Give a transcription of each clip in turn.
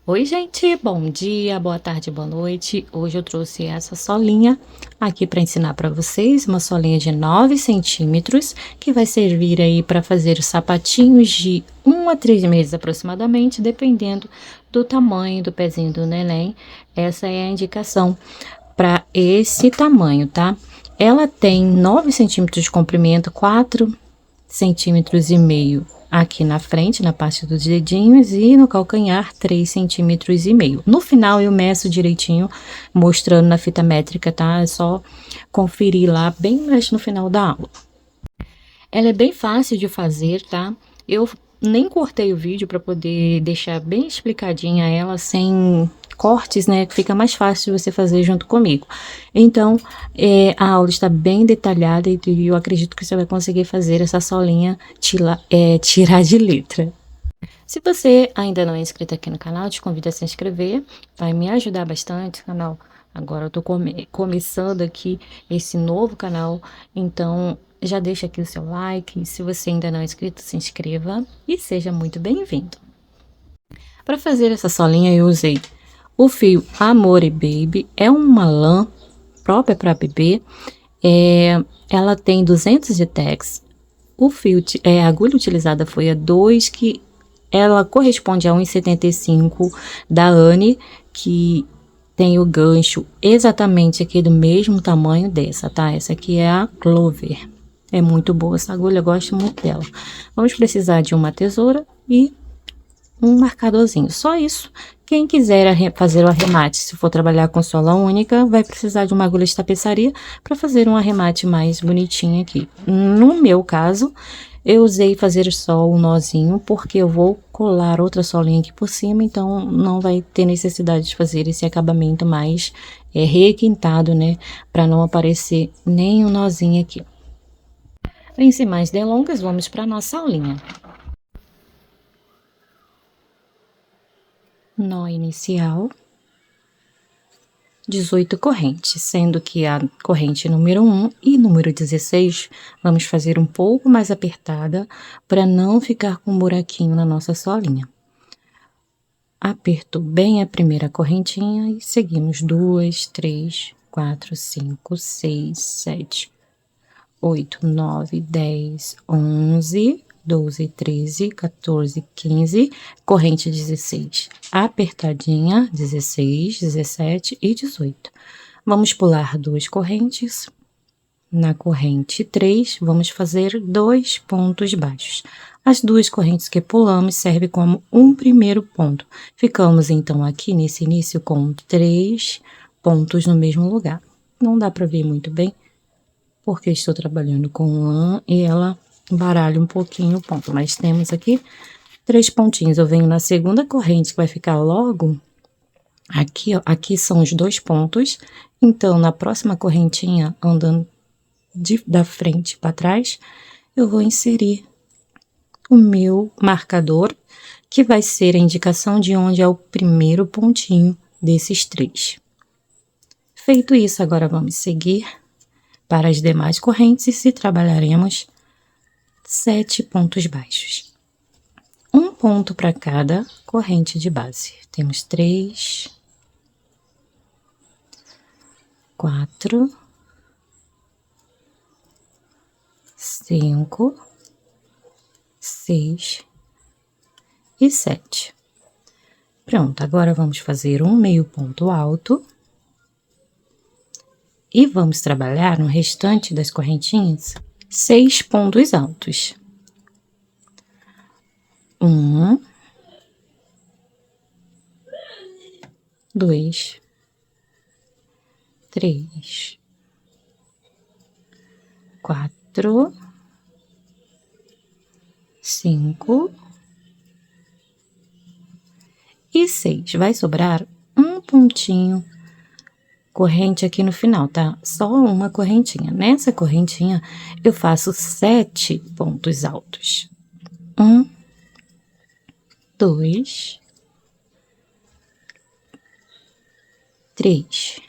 Oi, gente, bom dia, boa tarde, boa noite. Hoje eu trouxe essa solinha aqui para ensinar para vocês, uma solinha de 9 centímetros, que vai servir aí para fazer os sapatinhos de 1 a 3 meses aproximadamente, dependendo do tamanho do pezinho do neném. Essa é a indicação para esse tamanho, tá? Ela tem 9 centímetros de comprimento, 4,5 centímetros aqui na frente, na parte dos dedinhos, e no calcanhar 3,5 centímetros. No final eu meço direitinho, mostrando na fita métrica, tá? É só conferir lá bem mais no final da aula. Ela é bem fácil de fazer, tá? Eu nem cortei o vídeo para poder deixar bem explicadinha ela sem cortes, né? Fica mais fácil de você fazer junto comigo. Então, a aula está bem detalhada e eu acredito que você vai conseguir fazer essa solinha tirar de letra. Se você ainda não é inscrito aqui no canal, te convido a se inscrever, vai me ajudar bastante, canal. Agora eu tô começando aqui esse novo canal, então já deixa aqui o seu like. Se você ainda não é inscrito, se inscreva e seja muito bem-vindo. Para fazer essa solinha eu usei o fio Amore Baby, é uma lã própria para bebê, ela tem 200 de tex. A agulha utilizada foi a 2, que ela corresponde a 1,75 da Anne, que tem o gancho exatamente aqui do mesmo tamanho dessa, tá? Essa aqui é a Clover. É muito boa essa agulha, eu gosto muito dela. Vamos precisar de uma tesoura e um marcadorzinho, só isso. Quem quiser fazer o arremate, se for trabalhar com sola única, vai precisar de uma agulha de tapeçaria para fazer um arremate mais bonitinho aqui. No meu caso, eu usei fazer só o nozinho, porque eu vou colar outra solinha aqui por cima, então não vai ter necessidade de fazer esse acabamento mais requintado, né? Para não aparecer nenhum nozinho aqui. Bem, sem mais delongas, vamos para nossa aulinha. Nó inicial, 18 correntes, sendo que a corrente número 1 e número 16 vamos fazer um pouco mais apertada para não ficar com um buraquinho na nossa solinha. Apertou bem a primeira correntinha e seguimos 2, 3, 4, 5, 6, 7, 8, 9, 10, 11, 12, 13, 14, 15, corrente 16, apertadinha, 16, 17 e 18. Vamos pular 2 correntes. Na corrente 3, vamos fazer 2 pontos baixos. As 2 correntes que pulamos servem como um primeiro ponto. Ficamos, então, aqui nesse início com 3 pontos no mesmo lugar. Não dá para ver muito bem, porque estou trabalhando com lã e ela baralha um pouquinho o ponto, mas temos aqui 3 pontinhos. Eu venho na segunda corrente, que vai ficar logo aqui, ó, aqui são os 2 pontos, então na próxima correntinha, andando da frente para trás, eu vou inserir o meu marcador, que vai ser a indicação de onde é o primeiro pontinho desses 3. Feito isso, agora vamos seguir para as demais correntes e trabalharemos 7 pontos baixos. Um ponto para cada corrente de base. Temos 3, 4, 5, 6 e 7. Pronto, agora vamos fazer um meio ponto alto. E vamos trabalhar no restante das correntinhas 6 pontos altos. 1, 2, 3, 4, 5 e 6. Vai sobrar um pontinho corrente aqui no final, tá? Só uma correntinha. Nessa correntinha, eu faço 7 pontos altos. 1, 2, 3,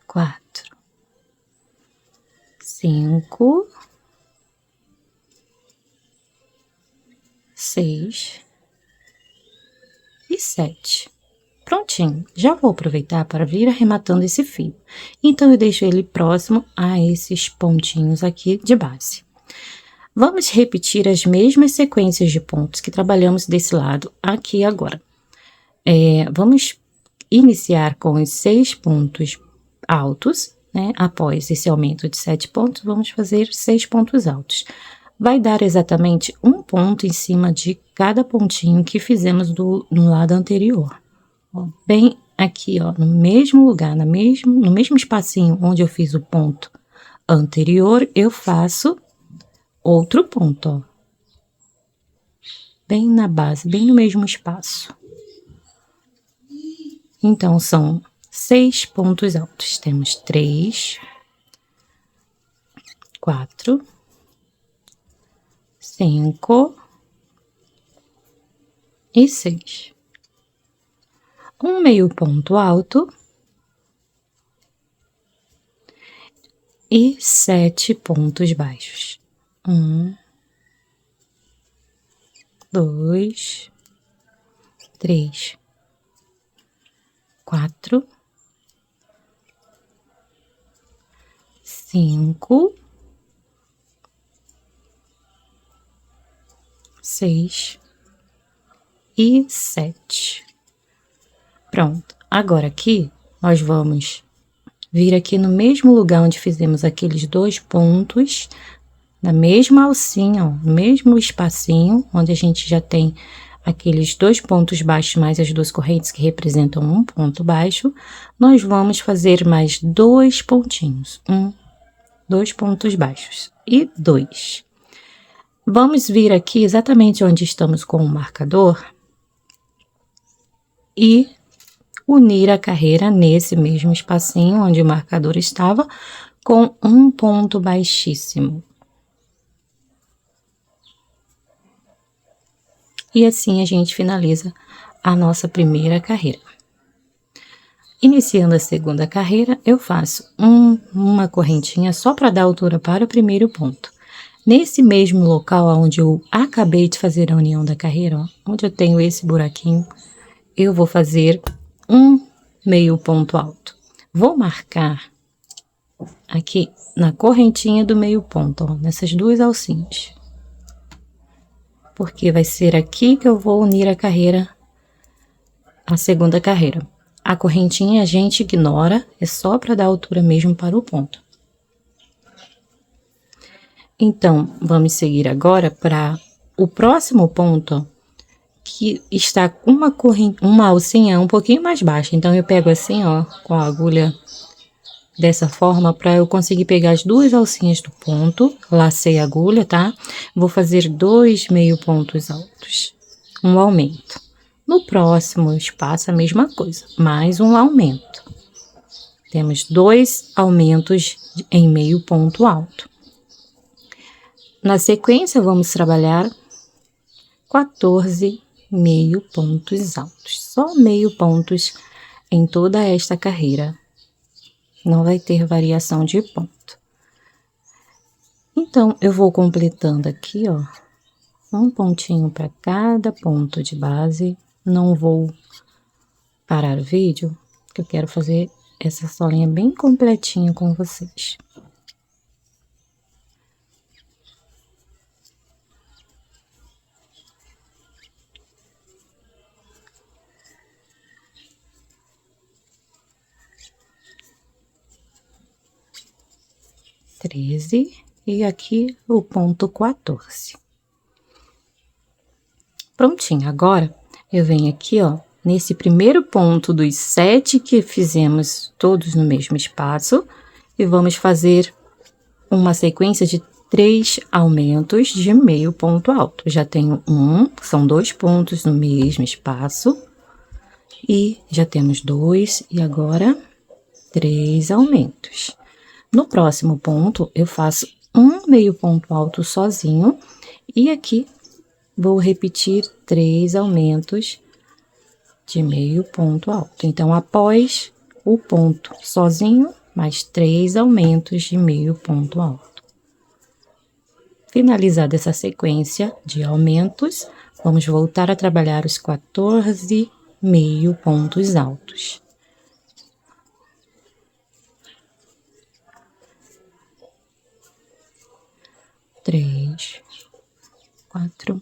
4, 5, 6 7. Prontinho, já vou aproveitar para vir arrematando esse fio. Então, eu deixo ele próximo a esses pontinhos aqui de base. Vamos repetir as mesmas sequências de pontos que trabalhamos desse lado aqui agora. Vamos iniciar com os 6 pontos altos, né? Após esse aumento de 7 pontos, vamos fazer 6 pontos altos. Vai dar exatamente um ponto em cima de cada pontinho que fizemos no lado anterior. Ó, bem aqui, ó, no mesmo lugar, no mesmo espacinho onde eu fiz o ponto anterior, eu faço outro ponto, ó. Bem na base, bem no mesmo espaço. Então, são 6 pontos altos. Temos 3, 4, 5 e 6. Um meio ponto alto e 7 pontos baixos. 1, 2, 3, 4, 5, 6 e 7. Pronto. Agora aqui, nós vamos vir aqui no mesmo lugar onde fizemos aqueles 2 pontos, na mesma alcinha, ó, no mesmo espacinho, onde a gente já tem aqueles 2 pontos baixos mais as 2 correntes que representam um ponto baixo, nós vamos fazer mais 2 pontinhos. 2 pontos baixos e 2. Vamos vir aqui exatamente onde estamos com o marcador e unir a carreira nesse mesmo espacinho onde o marcador estava com um ponto baixíssimo. E assim a gente finaliza a nossa primeira carreira. Iniciando a segunda carreira, eu faço uma correntinha só para dar altura para o primeiro ponto. Nesse mesmo local onde eu acabei de fazer a união da carreira, ó, onde eu tenho esse buraquinho, eu vou fazer um meio ponto alto. Vou marcar aqui na correntinha do meio ponto, ó, nessas 2 alcinhas. Porque vai ser aqui que eu vou unir a carreira, a segunda carreira. A correntinha a gente ignora, é só para dar altura mesmo para o ponto. Então, vamos seguir agora para o próximo ponto, ó, que está com uma alcinha um pouquinho mais baixa. Então, eu pego assim, ó, com a agulha dessa forma, para eu conseguir pegar as 2 alcinhas do ponto, lacei a agulha, tá? Vou fazer 2 meio pontos altos, um aumento. No próximo espaço, a mesma coisa, mais um aumento. Temos 2 aumentos em meio ponto alto. Na sequência, vamos trabalhar 14 meio pontos altos, só meio pontos em toda esta carreira, não vai ter variação de ponto. Então, eu vou completando aqui, ó, um pontinho para cada ponto de base, não vou parar o vídeo, porque eu quero fazer essa solinha bem completinha com vocês. E aqui o ponto 14. Prontinho, agora eu venho aqui, ó, nesse primeiro ponto dos 7 que fizemos todos no mesmo espaço, e vamos fazer uma sequência de 3 aumentos de meio ponto alto. Já tenho são 2 pontos no mesmo espaço, e já temos 2, e agora 3 aumentos. No próximo ponto, eu faço um meio ponto alto sozinho, e aqui vou repetir 3 aumentos de meio ponto alto. Então, após o ponto sozinho, mais 3 aumentos de meio ponto alto. Finalizada essa sequência de aumentos, vamos voltar a trabalhar os 14 meio pontos altos. Três, 4,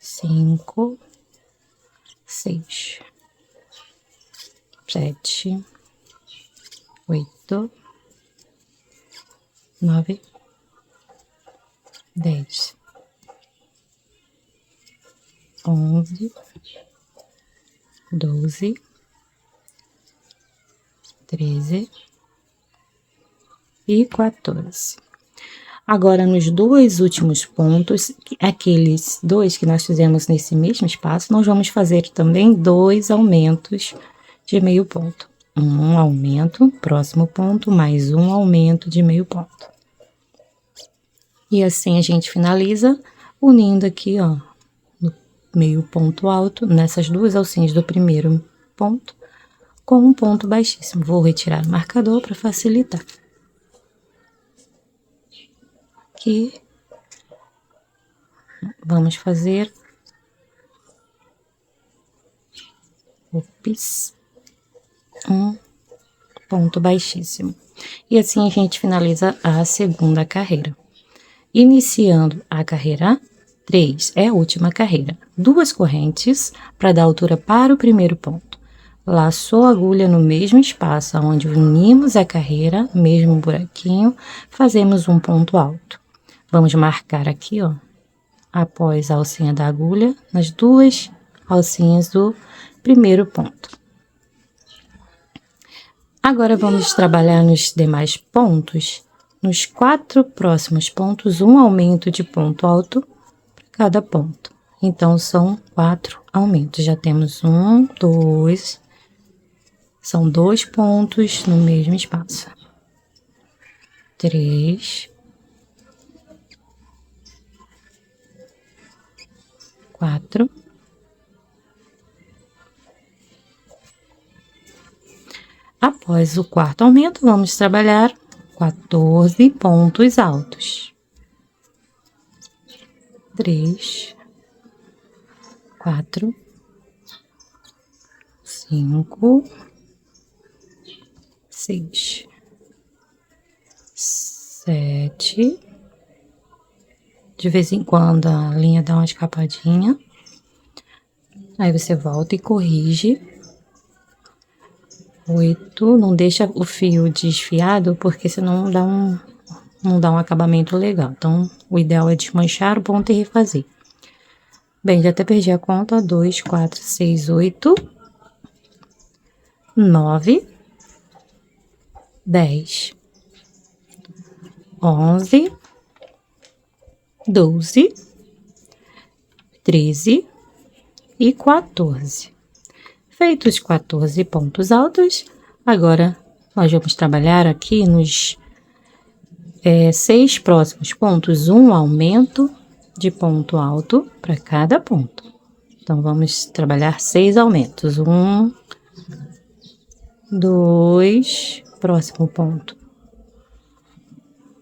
5, 6, 7, 8, 9, 10, 11, 12, 13 e 14. Agora, nos dois últimos pontos, aqueles dois que nós fizemos nesse mesmo espaço, nós vamos fazer também 2 aumentos de meio ponto. Um aumento, próximo ponto, mais um aumento de meio ponto. E assim a gente finaliza unindo aqui, ó, no meio ponto alto, nessas duas alcinhas do primeiro ponto, com um ponto baixíssimo. Vou retirar o marcador para facilitar. Aqui, vamos fazer um ponto baixíssimo. E assim a gente finaliza a segunda carreira. Iniciando a carreira 3, é a última carreira. 2 correntes para dar altura para o primeiro ponto. Laçou a agulha no mesmo espaço onde unimos a carreira, mesmo buraquinho, fazemos um ponto alto. Vamos marcar aqui, ó, após a alcinha da agulha, nas duas alcinhas do primeiro ponto. Agora, vamos trabalhar nos demais pontos. Nos 4 próximos pontos, um aumento de ponto alto para cada ponto. Então, são 4 aumentos. Já temos 1, 2, são 2 pontos no mesmo espaço. 3, 4, após o quarto aumento, vamos trabalhar 14 pontos altos. 3, 4, 5, 6, 7. De vez em quando a linha dá uma escapadinha. Aí você volta e corrige. 8, não deixa o fio desfiado, porque senão não dá um acabamento legal. Então, o ideal é desmanchar o ponto e refazer. Bem, já até perdi a conta. 2, 4, 6, 8, 9, 10, 11, 12, 13 e 14. Feitos os 14 pontos altos, agora nós vamos trabalhar aqui nos 6 próximos pontos, um aumento de ponto alto para cada ponto. Então, vamos trabalhar 6 aumentos. 1, 2, próximo ponto.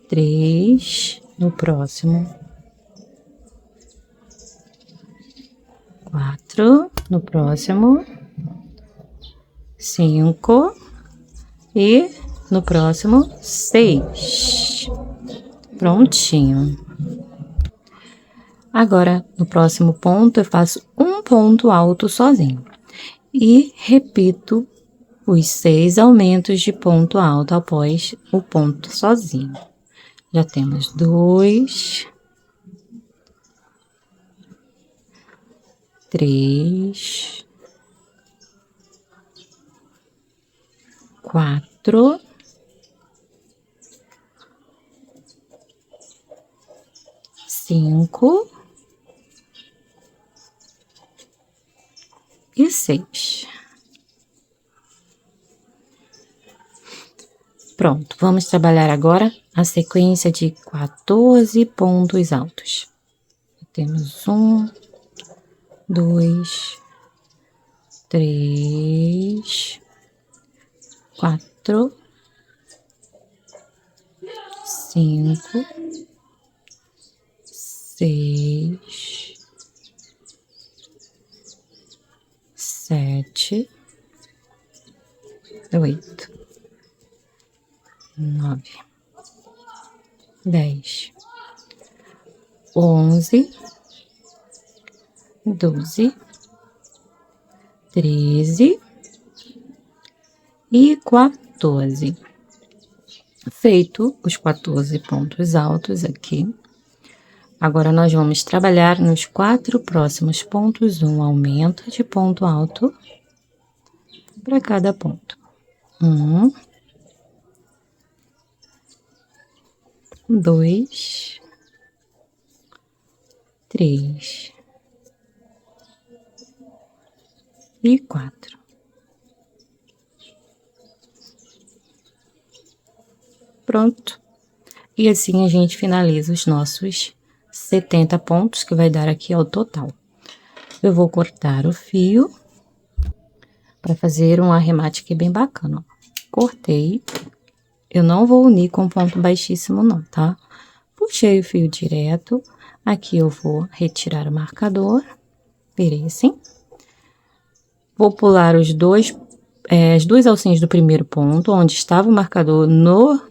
3, no próximo. 4, no próximo. 5 e no próximo 6. Prontinho. Agora, no próximo ponto, eu faço um ponto alto sozinho. E repito os 6 aumentos de ponto alto após o ponto sozinho. Já temos 2, 3, 4, 5 e 6. Pronto, vamos trabalhar agora a sequência de 14 pontos altos. Temos 1, 2, 3, 4, 5, 6, 7, 8, 9, 10, 11, 12, 13 e 14. Feito os 14 pontos altos aqui, agora nós vamos trabalhar nos 4 próximos pontos, um aumento de ponto alto para cada ponto. 1, 2, 3 e 4. Pronto. E assim a gente finaliza os nossos 70 pontos, que vai dar aqui ao total. Eu vou cortar o fio para fazer um arremate aqui bem bacana, ó. Cortei. Eu não vou unir com ponto baixíssimo não, tá? Puxei o fio direto. Aqui eu vou retirar o marcador. Virei assim. Vou pular as duas alcinhas do primeiro ponto, onde estava o marcador,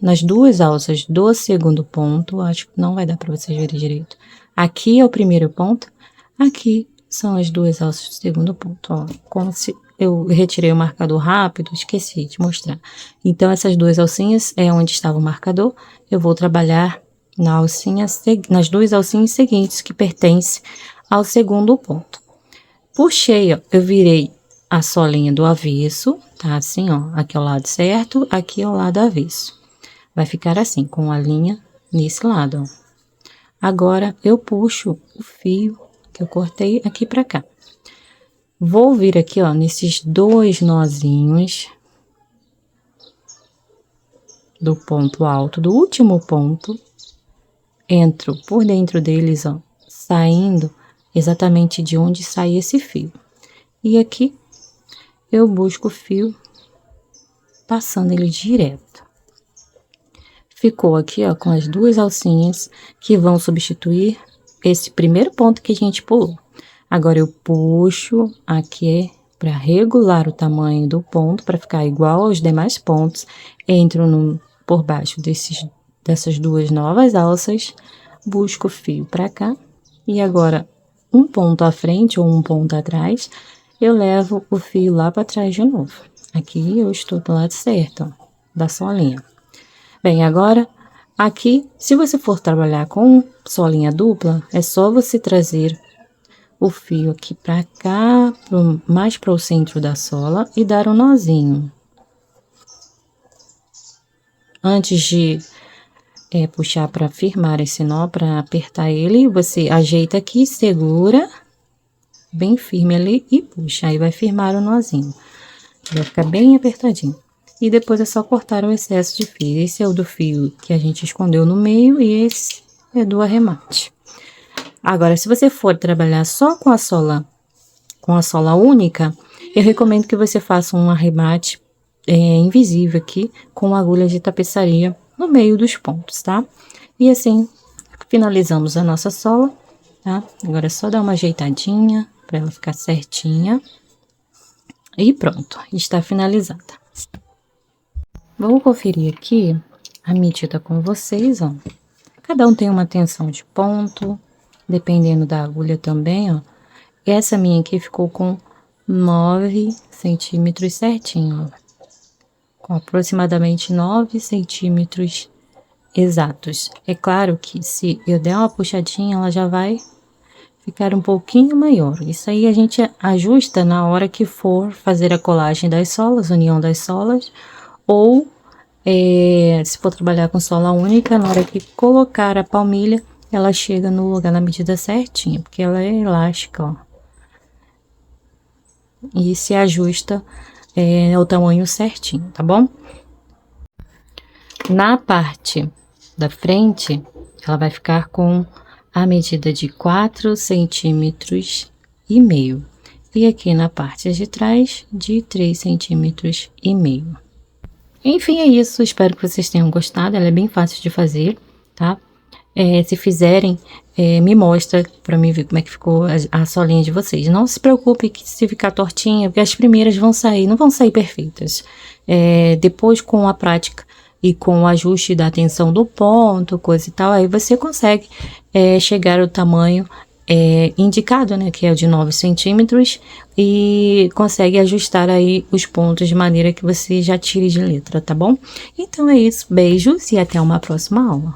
nas duas alças do segundo ponto. Acho que não vai dar para vocês verem direito. Aqui é o primeiro ponto, aqui são as duas alças do segundo ponto, ó. Como se eu retirei o marcador rápido, esqueci de mostrar. Então, essas duas alcinhas é onde estava o marcador. Eu vou trabalhar nas duas alcinhas seguintes, que pertencem ao segundo ponto. Puxei, ó, eu virei a solinha do avesso, tá? Assim, ó, aqui ao lado certo, aqui ao lado avesso. Vai ficar assim, com a linha nesse lado, ó. Agora, eu puxo o fio que eu cortei aqui pra cá. Vou vir aqui, ó, nesses dois nozinhos do ponto alto, do último ponto. Entro por dentro deles, ó, saindo exatamente de onde sai esse fio. E aqui, eu busco o fio, passando ele direto. Ficou aqui, ó, com as duas alcinhas que vão substituir esse primeiro ponto que a gente pulou. Agora, eu puxo aqui para regular o tamanho do ponto, para ficar igual aos demais pontos. Entro por baixo dessas duas novas alças, busco o fio para cá. E agora, um ponto à frente ou um ponto atrás, eu levo o fio lá para trás de novo. Aqui eu estou do lado certo, ó, da solinha. Bem, agora, aqui, se você for trabalhar com solinha dupla, é só você trazer o fio aqui pra cá, mais para o centro da sola e dar um nozinho. Antes de puxar para firmar esse nó, para apertar ele, você ajeita aqui, segura bem firme ali e puxa. Aí vai firmar o nozinho. Vai ficar bem apertadinho. E depois é só cortar o excesso de fio. Esse é o do fio que a gente escondeu no meio e esse é do arremate. Agora, se você for trabalhar só com a sola única, eu recomendo que você faça um arremate invisível aqui com agulha de tapeçaria no meio dos pontos, tá? E assim, finalizamos a nossa sola, tá? Agora é só dar uma ajeitadinha para ela ficar certinha. E pronto, está finalizada. Vou conferir aqui a medida com vocês, ó. Cada um tem uma tensão de ponto, dependendo da agulha também, ó. Essa minha aqui ficou com 9 centímetros certinho, ó. Com aproximadamente 9 centímetros exatos. É claro que se eu der uma puxadinha, ela já vai ficar um pouquinho maior. Isso aí a gente ajusta na hora que for fazer a colagem das solas, união das solas, ou se for trabalhar com sola única, na hora que colocar a palmilha, ela chega no lugar na medida certinha, porque ela é elástica, ó. E se ajusta o tamanho certinho, tá bom? Na parte da frente, ela vai ficar com a medida de 4 centímetros e meio. E aqui na parte de trás, de 3 centímetros e meio. Enfim, é isso. Espero que vocês tenham gostado. Ela é bem fácil de fazer, tá? se fizerem, me mostra pra mim ver como é que ficou a solinha de vocês. Não se preocupe que se ficar tortinha, porque as primeiras vão sair, não vão sair perfeitas. Depois, com a prática e com o ajuste da tensão do ponto, coisa e tal, aí você consegue chegar ao tamanho indicado, né, que é o de 9 centímetros, e consegue ajustar aí os pontos de maneira que você já tire de letra, tá bom? Então é isso, beijos e até uma próxima aula.